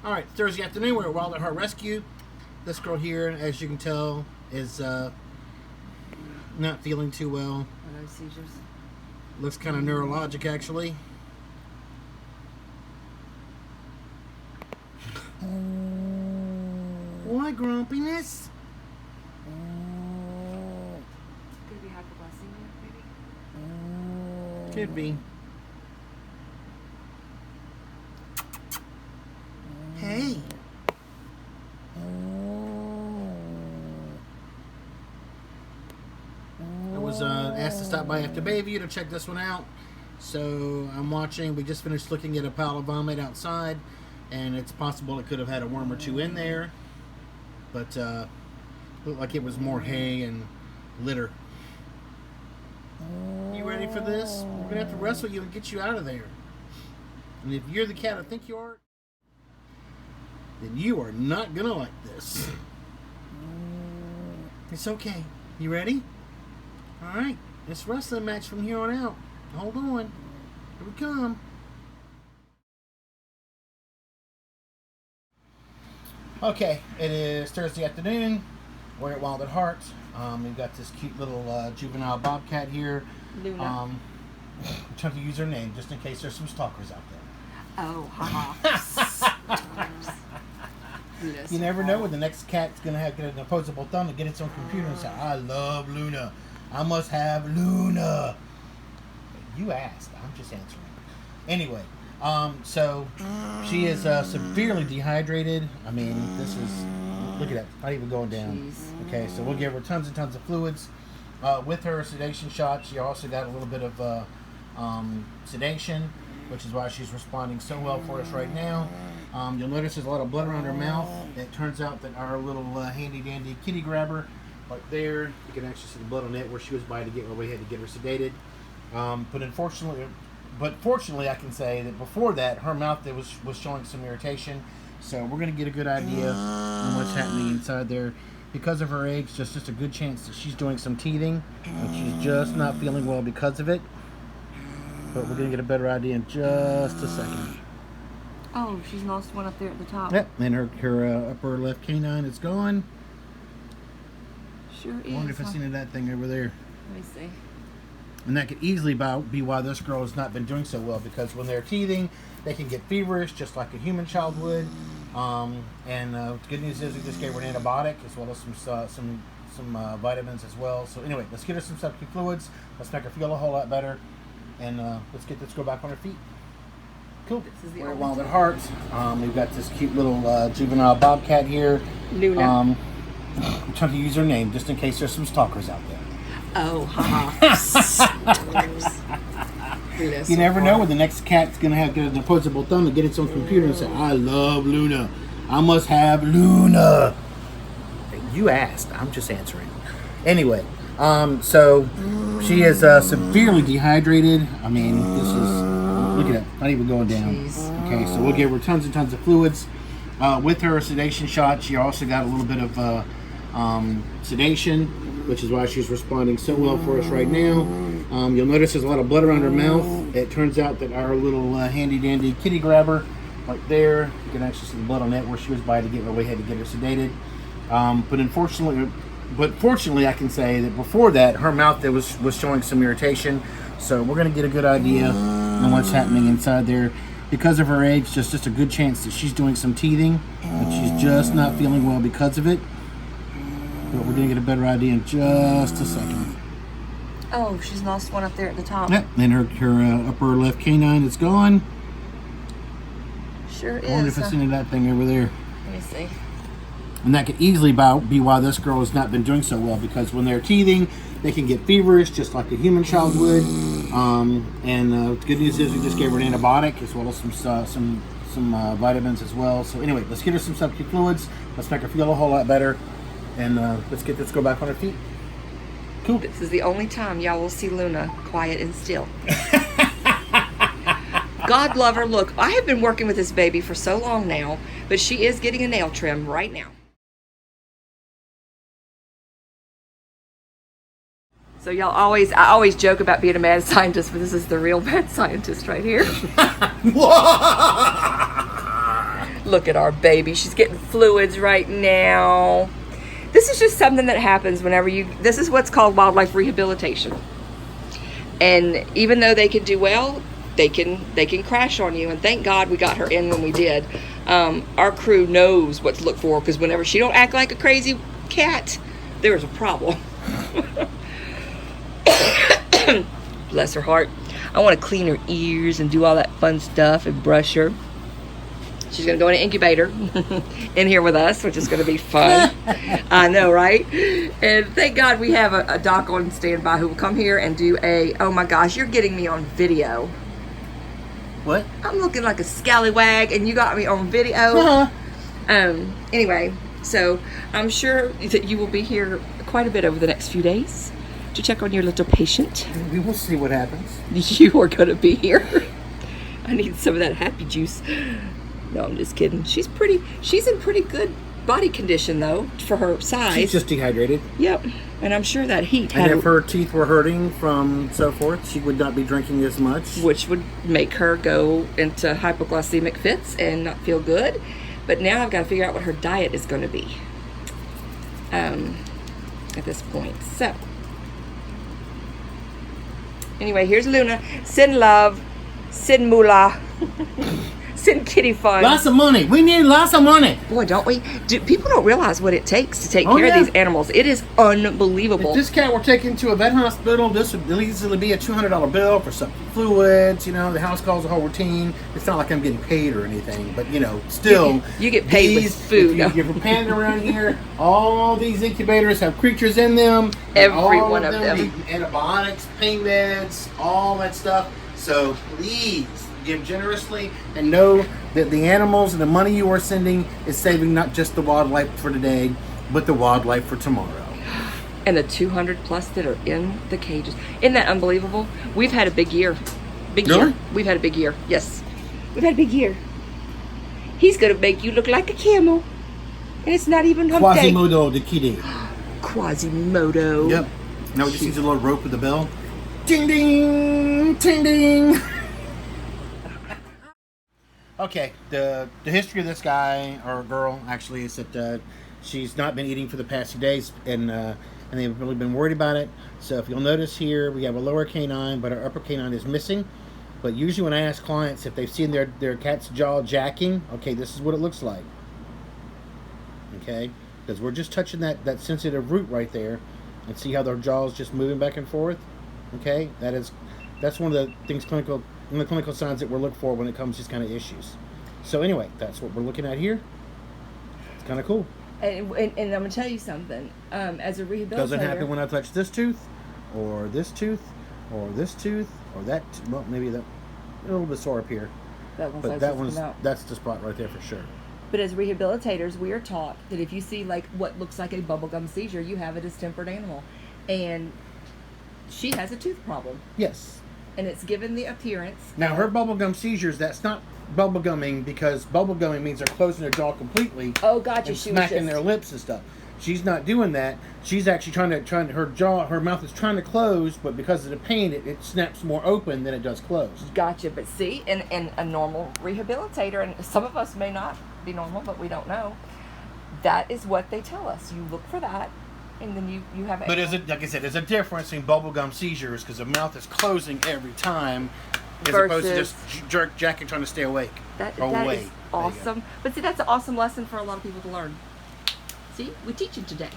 All right, Thursday afternoon, we're at Wild at Heart Rescue. This girl here, as you can tell, is not feeling too well. No seizures. Looks kind of neurologic, actually. What grumpiness? Could be hypoglycemia, maybe? Could be. Hey. I was asked to stop by after Bayview to check this one out. So I'm watching. We just finished looking at a pile of vomit outside, and it's possible it could have had a worm or two in there. But looked like it was more hay and litter. You ready for this? We're gonna have to wrestle you and get you out of there. And if you're the cat I think you are, then you are not gonna like this. It's okay. You ready? All right. It's wrestling match from here on out. Hold on. Here we come. Okay, it is Thursday afternoon. We're at Wild at Heart. We've got this cute little juvenile bobcat here. Luna. I'm trying to use her name just in case there's some stalkers out there. Oh, haha. You never know when the next cat's going to have an opposable thumb to get its own computer and say, I love Luna. I must have Luna. You asked. I'm just answering. Anyway, so she is severely dehydrated. I mean, this is, look at that, not even going down. Jeez. Okay, so we'll give her tons and tons of fluids. With her sedation shot, she also got a little bit of sedation, which is why she's responding so well for us right now. You'll notice there's a lot of blood around her mouth. It turns out that our little handy-dandy kitty grabber right there, you can actually see the blood on it where she was by to get where we had to get her sedated. But fortunately, I can say that before that, her mouth was showing some irritation. So we're going to get a good idea on what's happening inside there. Because of her age, just a good chance that she's doing some teething, and she's just not feeling well because of it. But we're going to get a better idea in just a second. Oh, she's lost one up there at the top. Yep, and her upper left canine is gone. Sure is. I wonder if it's seen that thing over there. Let me see. And that could easily be why this girl has not been doing so well, because when they're teething, they can get feverish just like a human child would. The good news is we just gave her an antibiotic as well as some vitamins as well. So anyway, let's get her some septic fluids. Let's make her feel a whole lot better, and let's get this girl back on her feet. Cool. This is the We're at only Wild at Heart. We've got this cute little juvenile bobcat here. Luna. I'm trying to use her name just in case there's some stalkers out there. Oh, haha. You never know when the next cat's going to have an opposable thumb to get its own computer and say, I love Luna. I must have Luna. You asked. I'm just answering. Anyway, so she is severely dehydrated. I mean, this is, look at that, not even going down. Jeez. Okay, so we'll give her tons and tons of fluids. With her sedation shot, she also got a little bit of sedation, which is why she's responding so well for us right now. You'll notice there's a lot of blood around her mouth. It turns out that our little handy-dandy kitty grabber right there, you can actually see the blood on it where she was by to get where we had to get her sedated. But fortunately, I can say that before that, her mouth was showing some irritation. So we're going to get a good idea on what's happening inside there. Because of her age, just a good chance that she's doing some teething, but she's just not feeling well because of it. But we're going to get a better idea in just a second. Oh, she's lost one up there at the top. Yep, and her upper left canine is gone. Sure is. I wonder if it's seen that thing over there. Let me see. And that could easily be why this girl has not been doing so well, because when they're teething, they can get feverish just like a human child would. The good news is we just gave her an antibiotic as well as some vitamins as well. So anyway, let's get her some septic fluids. Let's make her feel a whole lot better, and let's get this girl back on her feet. Cool. This is the only time y'all will see Luna quiet and still. God love her. Look, I have been working with this baby for so long now, but she is getting a nail trim right now. So I always joke about being a mad scientist, but this is the real mad scientist right here. Look at our baby. She's getting fluids right now. This is just something that happens whenever this is what's called wildlife rehabilitation. And even though they can do well, they can crash on you. And thank God we got her in when we did. Our crew knows what to look for, because whenever she don't act like a crazy cat, there's a problem. Bless her heart. I want to clean her ears and do all that fun stuff and brush her. She's going to go in an incubator in here with us, which is going to be fun. I know, right? And thank God we have a doc on standby who will come here and do oh my gosh, you're getting me on video. What? I'm looking like a scallywag and you got me on video. Uh-huh. Anyway, so I'm sure that you will be here quite a bit over the next few days to check on your little patient. We will see what happens. You are going to be here. I need some of that happy juice. No, I'm just kidding. She's in pretty good body condition, though, for her size. She's just dehydrated. Yep. And I'm sure that heat And if her teeth were hurting from so forth, she would not be drinking as much. Which would make her go into hypoglycemic fits and not feel good. But now I've got to figure out what her diet is going to be at this point. So, anyway, here's Luna. Send love. Send moolah. Send kitty fun. Lots of money. We need lots of money. Boy, don't we? People don't realize what it takes to take care of these animals. It is unbelievable. If this cat were taken to a vet hospital, this would easily be a $200 bill for some fluids. You know, the house calls a whole routine. It's not like I'm getting paid or anything, but you know, still. You get paid with food. If you're panning around here, all these incubators have creatures in them. Every one of them. Need antibiotics, pain meds, all that stuff. So please give generously and know that the animals and the money you are sending is saving not just the wildlife for today, but the wildlife for tomorrow. And the 200 plus that are in the cages. Isn't that unbelievable? We've had a big year. Year. We've had a big year. Yes. We've had a big year. He's going to make you look like a camel. And it's not even hump day. Quasimodo the kitty. Quasimodo. Yep. Now we just use a little rope with the bell. Ding ding! Ding ding! Okay, the history of this guy, or girl, actually, is that she's not been eating for the past few days, and they've really been worried about it. So if you'll notice here, we have a lower canine, but our upper canine is missing. But usually when I ask clients if they've seen their cat's jaw jacking, okay, this is what it looks like. Okay, because we're just touching that sensitive root right there, and see how their jaw is just moving back and forth. Okay, that's one of the things one of the clinical signs that we're looking for when it comes to these kind of issues. So anyway, that's what we're looking at here. It's kind of cool. And I'm going to tell you something. As a rehabilitator... Doesn't happen when I touch this tooth, or this tooth, or this tooth, or that... Well, maybe that... A little bit sore up here. But that's the spot right there for sure. But as rehabilitators, we are taught that if you see like what looks like a bubblegum seizure, you have a distempered animal. And she has a tooth problem. Yes. And it's given the appearance. Now, her bubblegum seizures, that's not bubblegumming, because bubblegumming means they're closing their jaw completely. Oh, gotcha. And smacking their lips and stuff. She's not doing that. She's actually her mouth is trying to close, but because of the pain, it snaps more open than it does close. Gotcha. But see, in a normal rehabilitator, and some of us may not be normal, but we don't know, that is what they tell us. You look for that. And then you have. But like I said, there's a difference in bubblegum seizures because the mouth is closing every time, as opposed to just jacking trying to stay awake. That is awesome. But see, that's an awesome lesson for a lot of people to learn. See, we teach it today.